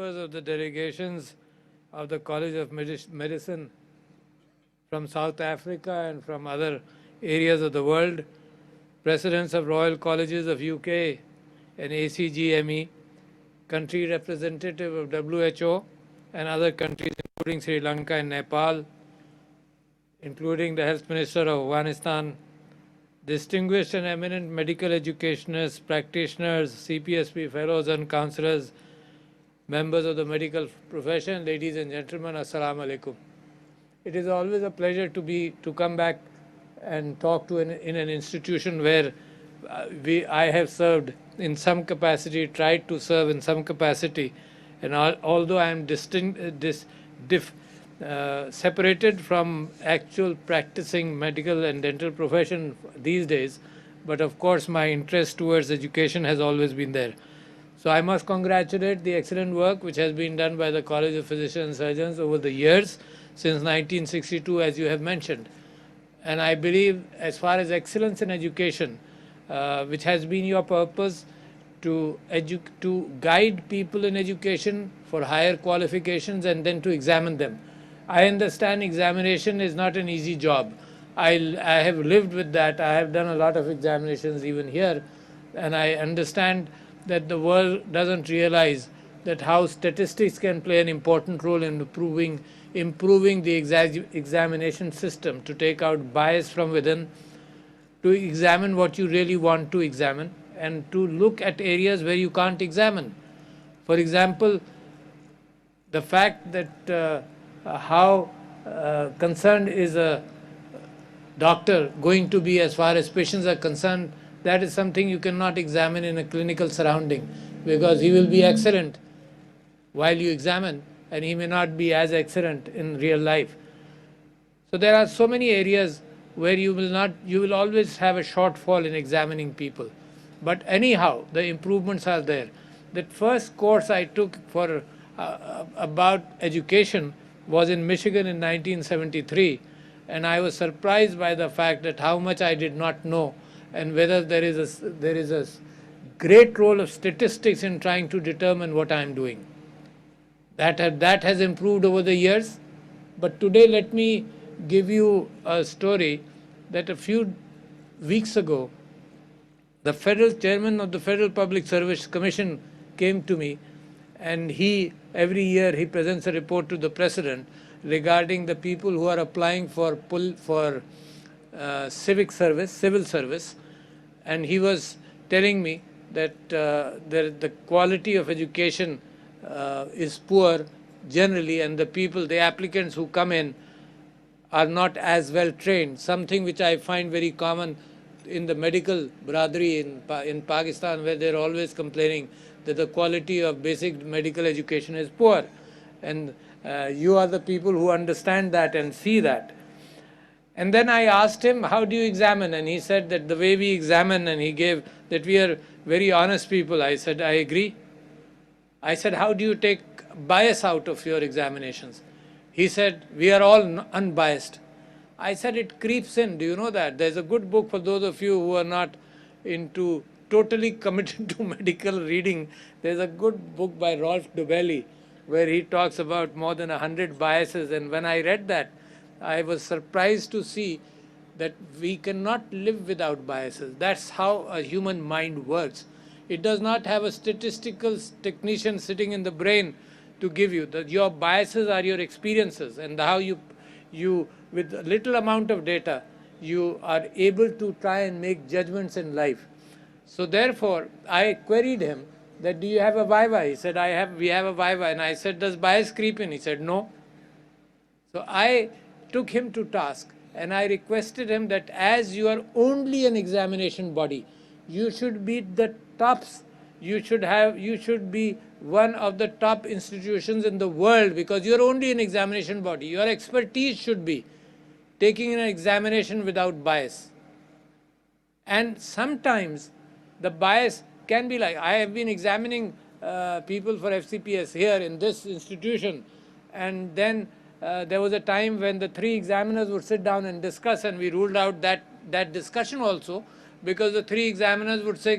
members of the delegations of the College of Medicine from South Africa and from other areas of the world, presidents of Royal Colleges of UK and ACGME, country representative of WHO and other countries including Sri Lanka and Nepal, including the Health Minister of Afghanistan, distinguished and eminent medical educationists, practitioners, CPSP fellows and counselors, members of the medical profession, ladies and gentlemen, Assalamu alaikum. It is always a pleasure to come back and talk to in an institution where I have served in some capacity, tried to serve in some capacity, and although I am separated from actual practicing medical and dental profession these days, but of course my interest towards education has always been there. So I must congratulate the excellent work which has been done by the College of Physicians and Surgeons over the years, since 1962, as you have mentioned. And I believe, as far as excellence in education, which has been your purpose, to guide people in education for higher qualifications and then to examine them. I understand examination is not an easy job. I have lived with that. I have done a lot of examinations even here, and I understand that the world doesn't realize that how statistics can play an important role in improving the examination system, to take out bias from within, to examine what you really want to examine, and to look at areas where you can't examine. For example, the fact that how concerned is a doctor going to be as far as patients are concerned, that is something you cannot examine in a clinical surrounding, because he will be excellent while you examine and he may not be as excellent in real life. So there are so many areas where you will always have a shortfall in examining people. But anyhow, the improvements are there. That first course I took for about education was in Michigan in 1973, and I was surprised by the fact that how much I did not know, and whether there is a great role of statistics in trying to determine what I am doing. That has improved over the years. But today let me give you a story that a few weeks ago, the federal chairman of the Federal Public Service Commission came to me, and every year he presents a report to the president regarding the people who are applying for civil service, and he was telling me that the quality of education is poor generally, and the applicants who come in are not as well trained, something which I find very common in the medical brotherhood in Pakistan, where they're always complaining that the quality of basic medical education is poor. And you are the people who understand that and see that. And then I asked him, how do you examine? And he said that the way we examine, and he gave that we are very honest people. I said, I agree. I said, how do you take bias out of your examinations? He said, we are all unbiased. I said, it creeps in. Do you know that? There's a good book for those of you who are not totally committed to medical reading. There's a good book by Rolf Dobelli where he talks about more than 100 biases. And when I read that, I was surprised to see that we cannot live without biases. That's how a human mind works. It does not have a statistical technician sitting in the brain to give you. Your biases are your experiences, and how you with a little amount of data, you are able to try and make judgments in life. So therefore, I queried him that, do you have a viva? He said, we have a viva. And I said, does bias creep in? He said, no. So I took him to task, and I requested him that as you are only an examination body, you should be the tops. You should be one of the top institutions in the world, because you're only an examination body. Your expertise should be taking an examination without bias. And sometimes the bias can be like, I have been examining people for FCPS here in this institution, and then there was a time when the 3 examiners would sit down and discuss, and we ruled out that discussion also, because the 3 examiners would say,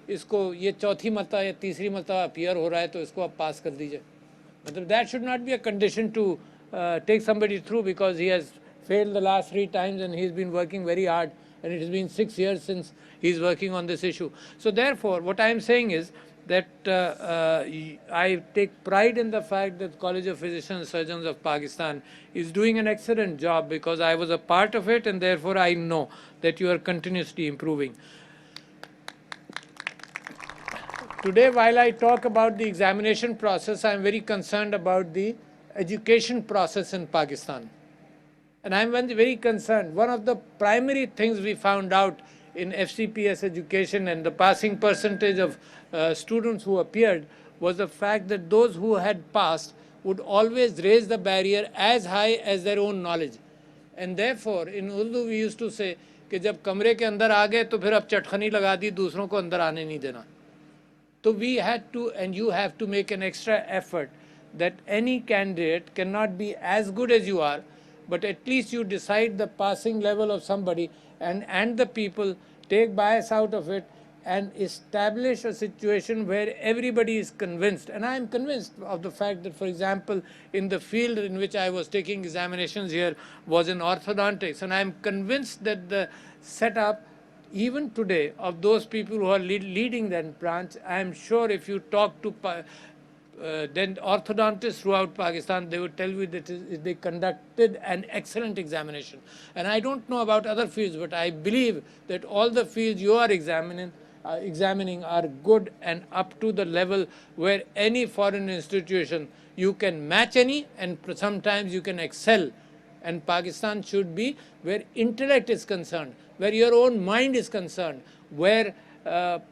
इसको ये चौथी मरतबा या तीसरी मरतबा appear हो रहा है तो इसको आप पास कर दीजिए. मतलब that should not be a condition to take somebody through because he has failed the last 3 times and he's been working very hard, and it has been 6 years since he's working on this issue. So therefore, what I am saying is that I take pride in the fact that College of Physicians and Surgeons of Pakistan is doing an excellent job, because I was a part of it, and therefore I know that you are continuously improving. Today, while I talk about the examination process, I am very concerned about the education process in Pakistan. And I am very concerned. One of the primary things we found out in FCPS education and the passing percentage of students who appeared was the fact that those who had passed would always raise the barrier as high as their own knowledge. And therefore, in Urdu we used to say कि जब कमरे के अंदर आ गए तो फिर अब चटखनी लगा दी, दूसरों को अंदर आने नहीं देना. So we had to, and you have to make an extra effort that any candidate cannot be as good as you are, but at least you decide the passing level of somebody, and the people take bias out of it and establish a situation where everybody is convinced. And I am convinced of the fact that, for example, in the field in which I was taking examinations here was in orthodontics, and I am convinced that the setup even today of those people who are leading that branch, I am sure if you talk to then orthodontists throughout Pakistan, they would tell you that they conducted an excellent examination. And I don't know about other fields, but I believe that all the fields you are examining are good and up to the level where any foreign institution, you can match any, and sometimes you can excel. And Pakistan should be where intellect is concerned, where your own mind is concerned, where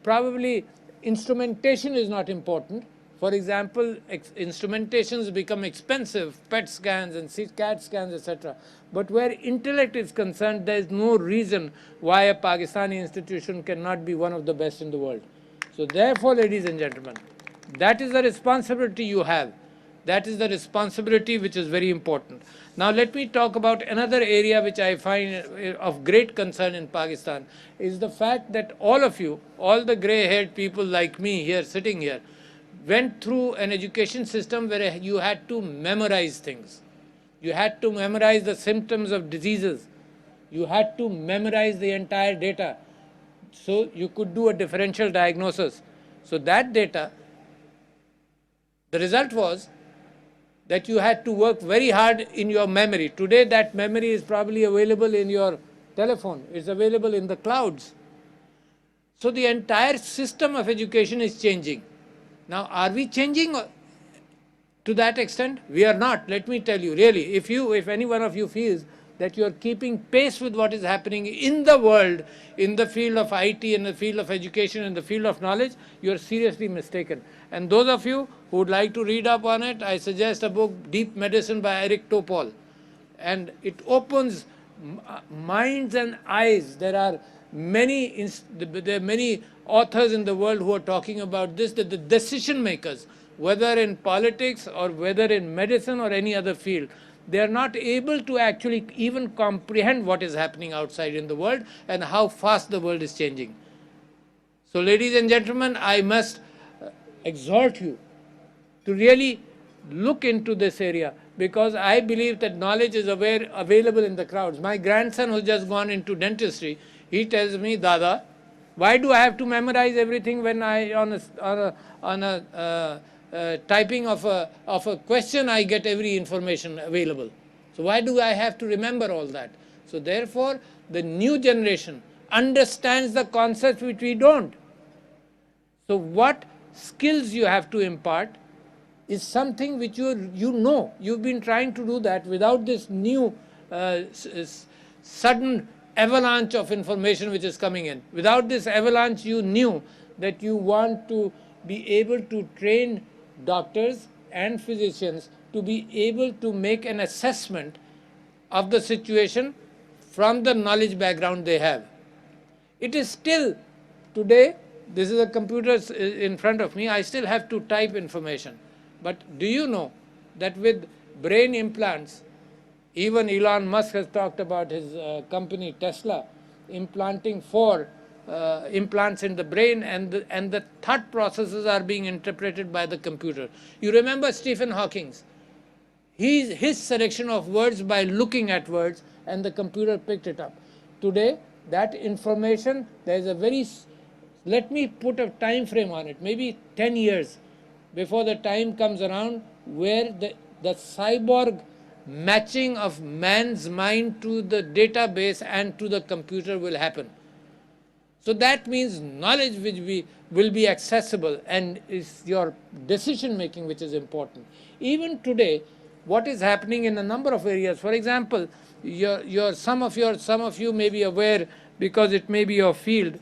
probably instrumentation is not important. For example, instrumentations become expensive, PET scans and CAT scans, etc. But where intellect is concerned, there is no reason why a Pakistani institution cannot be one of the best in the world. So therefore, ladies and gentlemen, that is the responsibility you have. That is the responsibility which is very important. Now let me talk about another area which I find of great concern in Pakistan, is the fact that all of you, all the grey-haired people like me here, sitting here, went through an education system where you had to memorize things. You had to memorize the symptoms of diseases. You had to memorize the entire data so you could do a differential diagnosis. So that data, the result was that you had to work very hard in your memory. Today that memory is probably available in your telephone. It's available in the clouds. So the entire system of education is changing. Now, are we changing to that extent? We are not. Let me tell you, really, if any one of you feels that you are keeping pace with what is happening in the world, in the field of IT, in the field of education, in the field of knowledge, you are seriously mistaken. And those of you who would like to read up on it, I suggest a book, Deep Medicine by Eric Topol. And it opens minds and eyes. There are many authors in the world who are talking about this, that the decision makers, whether in politics or whether in medicine or any other field, they are not able to actually even comprehend what is happening outside in the world and how fast the world is changing. So ladies and gentlemen, I must exhort you to really look into this area, because I believe that knowledge is available in the crowds. My grandson who's just gone into dentistry, he tells me, Dada, why do I have to memorize everything when I on a typing of a question I get every information available? So why do I have to remember all that? So therefore, the new generation understands the concepts which we don't. So what skills you have to impart is something which you know. You've been trying to do that without this new sudden avalanche of information which is coming in. Without this avalanche, you knew that you want to be able to train doctors and physicians to be able to make an assessment of the situation from the knowledge background they have. It is still today, this is a computer in front of me, I still have to type information. But do you know that with brain implants, even Elon Musk has talked about his company Tesla implanting 4 implants in the brain, and the thought processes are being interpreted by the computer. You remember Stephen Hawking's? His selection of words by looking at words, and the computer picked it up. Today, that information, there is a very, let me put a time frame on it, maybe 10 years before the time comes around where the cyborg matching of man's mind to the database and to the computer will happen. So that means knowledge which will be accessible, and it's your decision making which is important. Even today, what is happening in a number of areas, for example, some of you may be aware, because it may be your field,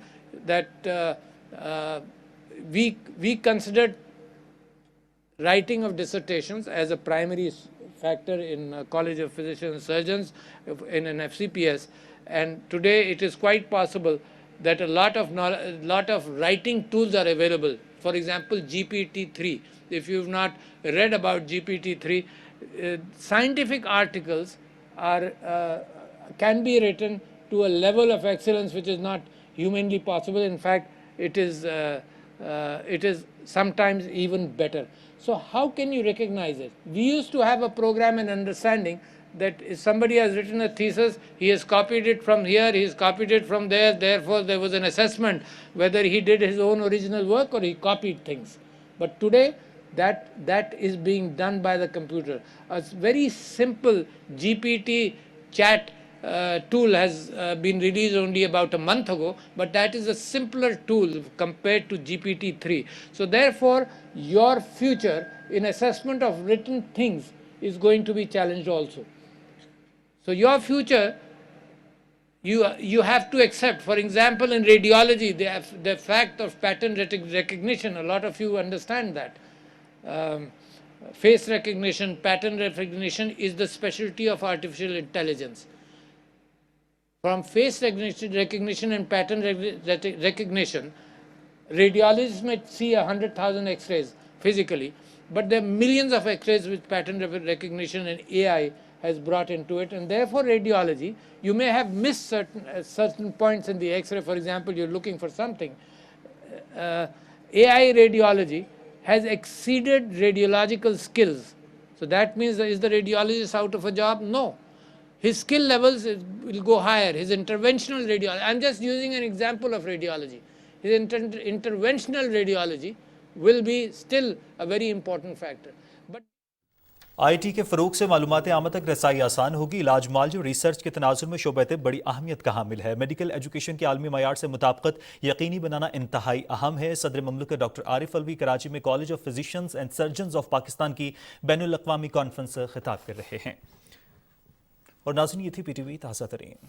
that we considered writing of dissertations as a primary factor in College of Physicians and Surgeons in an FCPS, and today it is quite possible that a lot of writing tools are available. For example, GPT-3. If you've not read about GPT-3, scientific articles can be written to a level of excellence which is not humanly possible. In fact, it is sometimes even better. So how can you recognize it? We used to have a program in understanding that if somebody has written a thesis, he has copied it from here, he has copied it from there, therefore there was an assessment whether he did his own original work or he copied things. But today, that is being done by the computer. A very simple GPT chat tool has been released only about a month ago, but that is a simpler tool compared to GPT-3. So therefore, your future in assessment of written things is going to be challenged also. So your future, you have to accept. For example, in radiology, the fact of pattern recognition, a lot of you understand that. Face recognition, pattern recognition is the specialty of artificial intelligence. From face recognition and pattern recognition, radiologists might see 100,000 X-rays physically, but there are millions of X-rays which pattern recognition and AI has brought into it, and therefore radiology, you may have missed certain points in the X-ray. For example, you're looking for something. AI radiology has exceeded radiological skills. So that means, is the radiologist out of a job? No. His skill levels will go higher. His interventional radiology, I'm just using an example of radiology. His interventional radiology will be still a very important factor. But IT के फ़रोग़ से मालूमात आमद तक रसाई आसान होगी। इलाज Malji research के तनाजुर में शोबे तिब बड़ी अहमियत का हामिल है। मेडिकल एजुकेशन के आलमी मयार से मुताबिकत यकीनी बनाना इंतहाई अहम है। सदर ममलकत डॉक्टर आरिफ अलवी कराची में college of physicians and surgeons of Pakistan की बैनुल अक़वामी कॉन्फ्रेंस से खिताब कर रहे हैं। और नाज़रीन, ये थी PTV ताज़ा तरीन।